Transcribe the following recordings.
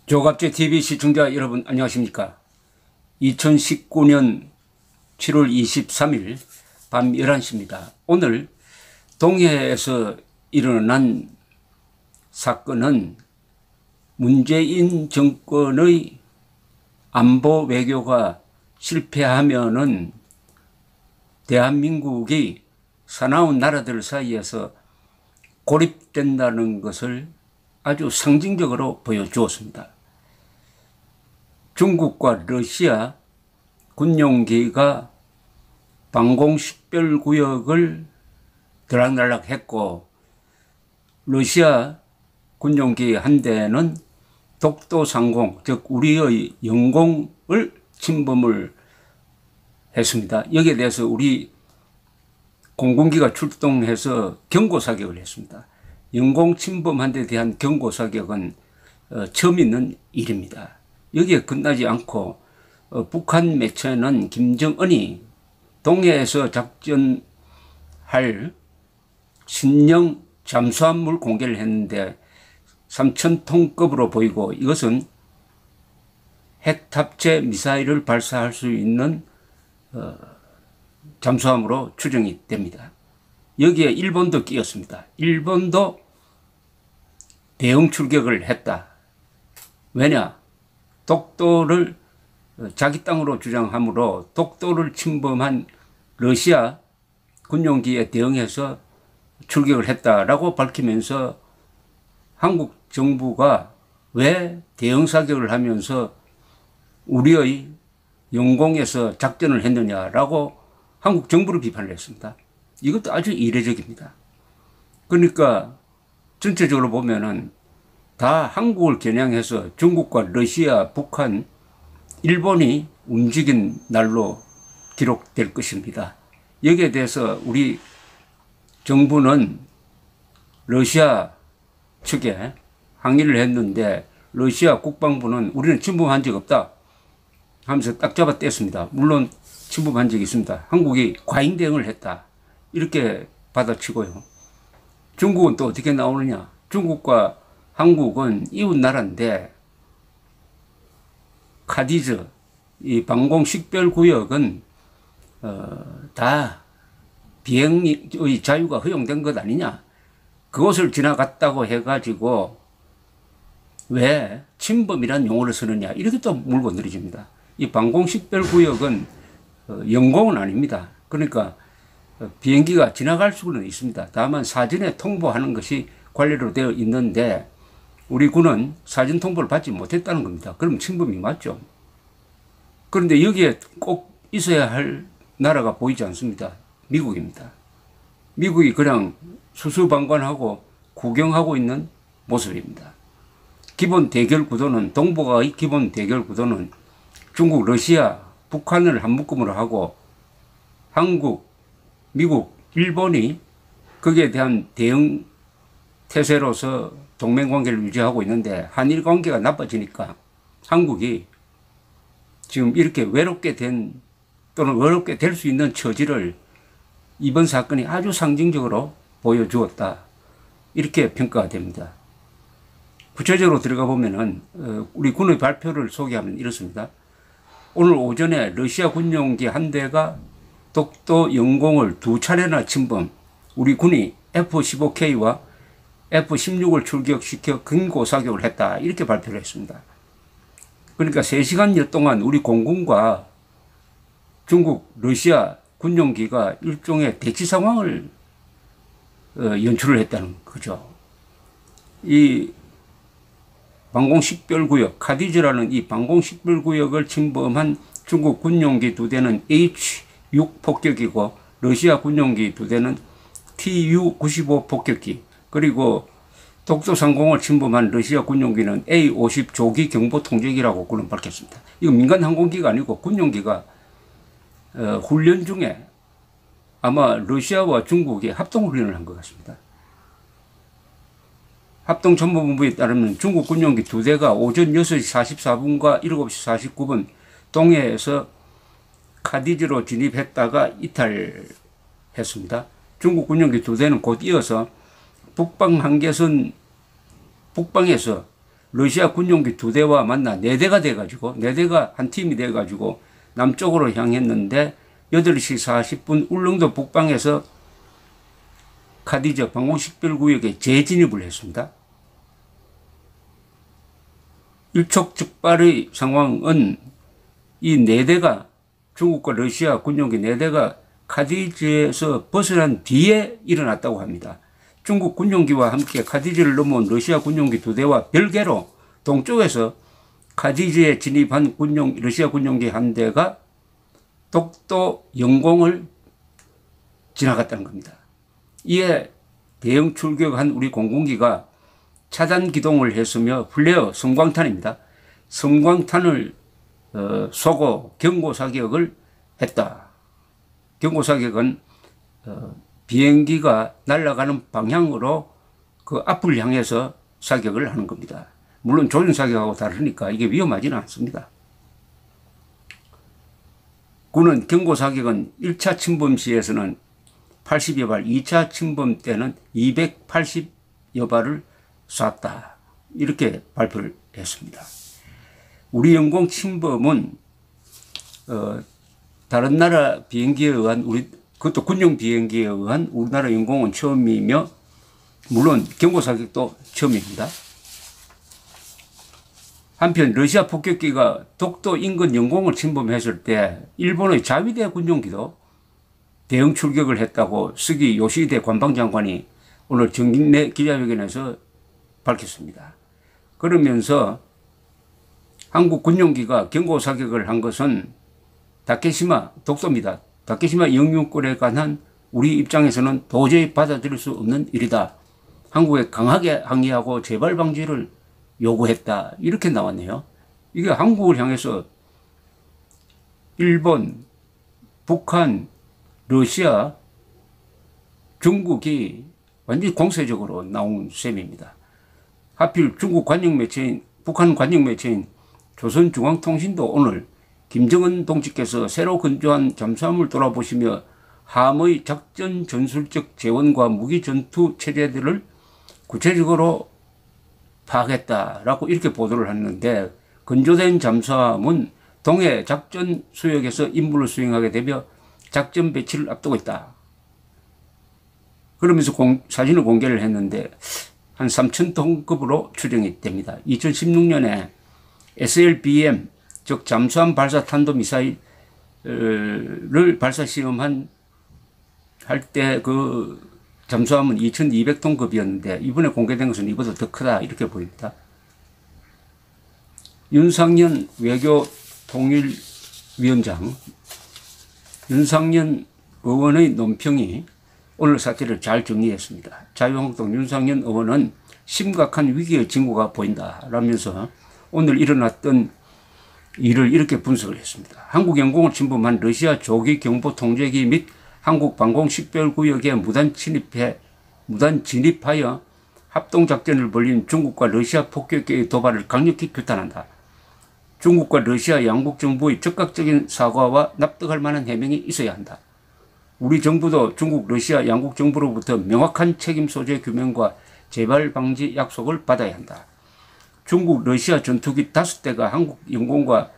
조갑제 TV 시청자 여러분 안녕하십니까. 2019년 7월 23일 밤 11시입니다. 오늘 동해에서 일어난 사건은 문재인 정권의 안보 외교가 실패하면은 대한민국이 사나운 나라들 사이에서 고립된다는 것을 아주 상징적으로 보여주었습니다. 중국과 러시아 군용기가 방공식별구역을 들락날락했고, 러시아 군용기 한 대는 독도상공, 즉 우리의 영공을 침범을 했습니다. 여기에 대해서 우리 공군기가 출동해서 경고사격을 했습니다. 영공 침범한 데 대한 경고사격은 처음 있는 일입니다. 여기에 끝나지 않고 북한 매체는 김정은이 동해에서 작전할 신형 잠수함을 공개를 했는데 3,000톤급으로 보이고, 이것은 핵탑재 미사일을 발사할 수 있는 잠수함으로 추정이 됩니다. 여기에 일본도 끼었습니다. 일본도 대응 출격을 했다. 왜냐? 독도를 자기 땅으로 주장하므로 독도를 침범한 러시아 군용기에 대응해서 출격을 했다라고 밝히면서 한국 정부가 왜 대응 사격을 하면서 우리의 영공에서 작전을 했느냐라고 한국 정부를 비판을 했습니다. 이것도 아주 이례적입니다. 그러니까 전체적으로 보면은 다 한국을 겨냥해서 중국과 러시아, 북한, 일본이 움직인 날로 기록될 것입니다. 여기에 대해서 우리 정부는 러시아 측에 항의를 했는데, 러시아 국방부는 우리는 침범한 적 없다 하면서 딱 잡아 뗐습니다. 물론 침범한 적이 있습니다. 한국이 과잉 대응을 했다, 이렇게 받아치고요. 중국은 또 어떻게 나오느냐? 중국과 한국은 이웃 나라인데, 카디즈, 이 방공식별구역은 다 비행의 자유가 허용된 것 아니냐? 그것을 지나갔다고 해가지고 왜 침범이란 용어를 쓰느냐? 이렇게 또 물고 늘어집니다. 이 방공식별구역은 영공은 아닙니다. 그러니까 비행기가 지나갈 수는 있습니다. 다만 사전에 통보하는 것이 관리로 되어 있는데, 우리 군은 사전 통보를 받지 못했다는 겁니다. 그럼 침범이 맞죠. 그런데 여기에 꼭 있어야 할 나라가 보이지 않습니다. 미국입니다. 미국이 그냥 수수방관하고 구경하고 있는 모습입니다. 기본 대결 구도는, 동북아의 기본 대결 구도는 중국, 러시아, 북한을 한 묶음으로 하고, 한국, 미국, 일본이 거기에 대한 대응 태세로서 동맹관계를 유지하고 있는데, 한일 관계가 나빠지니까 한국이 지금 이렇게 외롭게 된, 또는 어렵게 될 수 있는 처지를 이번 사건이 아주 상징적으로 보여주었다, 이렇게 평가가 됩니다. 구체적으로 들어가 보면은 우리 군의 발표를 소개하면 이렇습니다. 오늘 오전에 러시아 군용기 한 대가 독도 영공을 2차례나 침범, 우리 군이 F-15K와 F-16을 출격시켜 경고사격을 했다, 이렇게 발표를 했습니다. 그러니까 3시간여 동안 우리 공군과 중국, 러시아 군용기가 일종의 대치 상황을 연출을 했다는 거죠. 이 방공식별구역, 카디즈라는 이 방공식별구역을 침범한 중국 군용기 2대는 H-6 폭격기고, 러시아 군용기 2대는 Tu-95 폭격기, 그리고 독도상공을 침범한 러시아 군용기는 A-50 조기 경보 통제기라고 그는 밝혔습니다. 이거 민간 항공기가 아니고 군용기가 훈련 중에 아마 러시아와 중국이 합동훈련을 한 것 같습니다. 합동참모본부에 따르면 중국 군용기 2대가 오전 6시 44분과 7시 49분 동해에서 카디즈로 진입했다가 이탈했습니다. 중국 군용기 2대는 곧 이어서 북방 한계선 북방에서 러시아 군용기 2대와 만나 4대가 돼가지고 4대가 한 팀이 돼가지고 남쪽으로 향했는데 8시 40분 울릉도 북방에서 카디저 방공식별구역에 재진입을 했습니다. 일촉즉발의 상황은 이 4대가 중국과 러시아 군용기 4대가 카디즈에서 벗어난 뒤에 일어났다고 합니다. 중국 군용기와 함께 카디즈를 넘어온 러시아 군용기 2대와 별개로 동쪽에서 카디즈에 진입한 러시아 군용기 한 대가 독도 영공을 지나갔다는 겁니다. 이에 대형 출격한 우리 공군기가 차단 기동을 했으며 플레어 섬광탄입니다. 섬광탄을 쏘고 경고 사격을 했다. 경고 사격은 비행기가 날아가는 방향으로 그 앞을 향해서 사격을 하는 겁니다. 물론 조준 사격하고 다르니까 이게 위험하지는 않습니다. 군은 경고 사격은 1차 침범 시에서는 80여 발, 2차 침범 때는 280여 발을 쐈다. 이렇게 발표를 했습니다. 우리 영공 침범은 다른 나라 비행기에 의한 그것도 군용 비행기에 의한 우리나라 영공은 처음이며 물론 경고 사격도 처음입니다. 한편 러시아 폭격기가 독도 인근 영공을 침범했을 때 일본의 자위대 군용기도 대응 출격을 했다고 스기 요시히데 관방장관이 오늘 정례 기자회견에서 밝혔습니다. 그러면서 한국 군용기가 경고 사격을 한 것은 다케시마 독도입니다. 다케시마 영유권에 관한 우리 입장에서는 도저히 받아들일 수 없는 일이다. 한국에 강하게 항의하고 재발 방지를 요구했다. 이렇게 나왔네요. 이게 한국을 향해서 일본, 북한, 러시아, 중국이 완전히 공세적으로 나온 셈입니다. 하필 중국 관영 매체인, 북한 관영 매체인 조선중앙통신도 오늘 김정은 동지께서 새로 건조한 잠수함을 돌아보시며 함의 작전 전술적 재원과 무기 전투 체제들을 구체적으로 파악했다라고 이렇게 보도를 했는데 건조된 잠수함은 동해 작전 수역에서 임무를 수행하게 되며 작전 배치를 앞두고 있다. 그러면서 사진을 공개를 했는데 한 3,000톤급으로 추정이 됩니다. 2016년에 SLBM 즉 잠수함 발사 탄도미사일을 발사 시험한 할 때 그 잠수함은 2,200톤급이었는데 이번에 공개된 것은 이보다 더 크다 이렇게 보입니다. 윤상현 외교통일위원장, 윤상현 의원의 논평이 오늘 사태를 잘 정리했습니다. 자유한국당 윤상현 의원은 심각한 위기의 징후가 보인다 라면서 오늘 일어났던 일을 이렇게 분석을 했습니다. 한국 영공을 침범한 러시아 조기 경보 통제기 및 한국 방공식별구역에 무단 진입하여 합동작전을 벌인 중국과 러시아 폭격기의 도발을 강력히 규탄한다. 중국과 러시아 양국 정부의 적극적인 사과와 납득할 만한 해명이 있어야 한다. 우리 정부도 중국, 러시아 양국 정부로부터 명확한 책임 소재 규명과 재발 방지 약속을 받아야 한다. 중국, 러시아 전투기 5대가 한국 영공과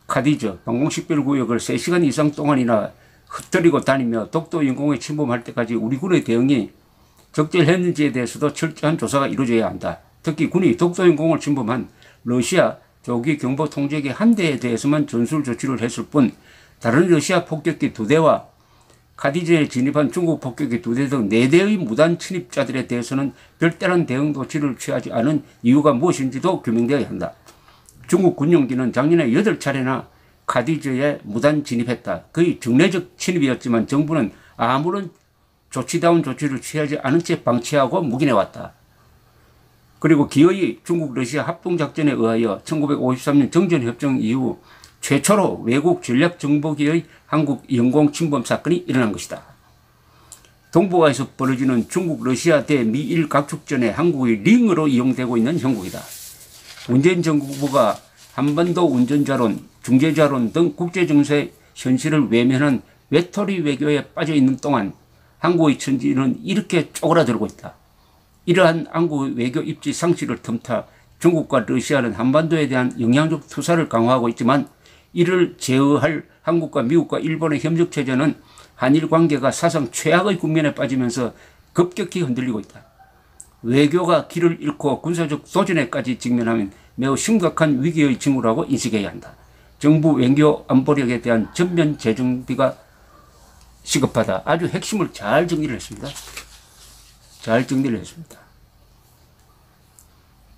카디저 방공식별구역을 3시간 이상 동안이나 흩뜨리고 다니며 독도 영공에 침범할 때까지 우리 군의 대응이 적절했는지에 대해서도 철저한 조사가 이루어져야 한다. 특히 군이 독도 영공을 침범한 러시아 조기 경보 통제기 한 대에 대해서만 전술 조치를 했을 뿐 다른 러시아 폭격기 2대와 카디즈에 진입한 중국 폭격기 2대 등 4대의 무단 침입자들에 대해서는 별다른 대응 조치를 취하지 않은 이유가 무엇인지도 규명되어야 한다. 중국 군용기는 작년에 8차례나 카디즈에 무단 진입했다. 거의 정례적 침입이었지만 정부는 아무런 조치다운 조치를 취하지 않은 채 방치하고 묵인해왔다. 그리고 기어이 중국 러시아 합동작전에 의하여 1953년 정전협정 이후 최초로 외국 전략정보기의 한국 영공 침범 사건이 일어난 것이다. 동북아에서 벌어지는 중국 러시아 대 미일 각축전에 한국의 링으로 이용되고 있는 형국이다. 문재인 정부가 한반도 운전자론, 중재자론 등 국제정세 현실을 외면한 외톨이 외교에 빠져있는 동안 한국의 천지는 이렇게 쪼그라들고 있다. 이러한 한국의 외교 입지 상실을 틈타 중국과 러시아는 한반도에 대한 영향적 투사를 강화하고 있지만 이를 제어할 한국과 미국과 일본의 협력 체제는 한일 관계가 사상 최악의 국면에 빠지면서 급격히 흔들리고 있다. 외교가 길을 잃고 군사적 도전에까지 직면하면 매우 심각한 위기의 징후라고 인식해야 한다. 정부 외교 안보력에 대한 전면 재정비가 시급하다. 아주 핵심을 잘 정리를 했습니다. 잘 정리를 했습니다.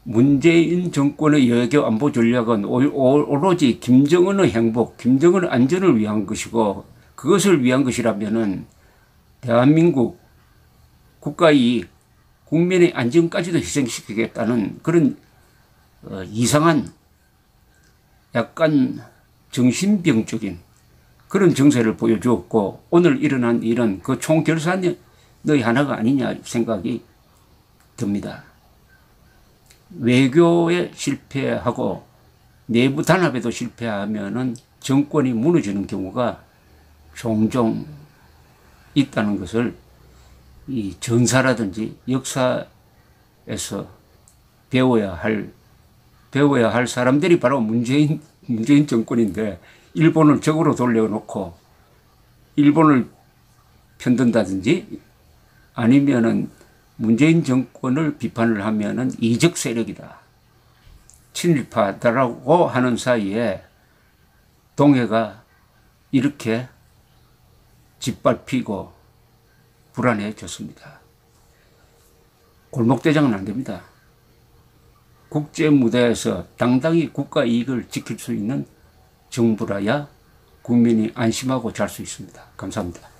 문재인 정권의 외교 안보 전략은 오로지 김정은의 행복, 김정은의 안전을 위한 것이고 그것을 위한 것이라면은 대한민국 국가이익, 국민의 안전까지도 희생시키겠다는 그런 이상한 약간 정신병적인 그런 정세를 보여주었고 오늘 일어난 일은 그 총결산의 하나가 아니냐 생각이 듭니다. 외교에 실패하고 내부 단합에도 실패하면은 정권이 무너지는 경우가 종종 있다는 것을 이 전사라든지 역사에서 배워야 할 사람들이 바로 문재인 정권인데 일본을 적으로 돌려놓고 일본을 편든다든지 아니면은 문재인 정권을 비판을 하면은 이적 세력이다. 친일파다라고 하는 사이에 동해가 이렇게 짓밟히고 불안해졌습니다. 골목대장은 안 됩니다. 국제 무대에서 당당히 국가 이익을 지킬 수 있는 정부라야 국민이 안심하고 잘 수 있습니다. 감사합니다.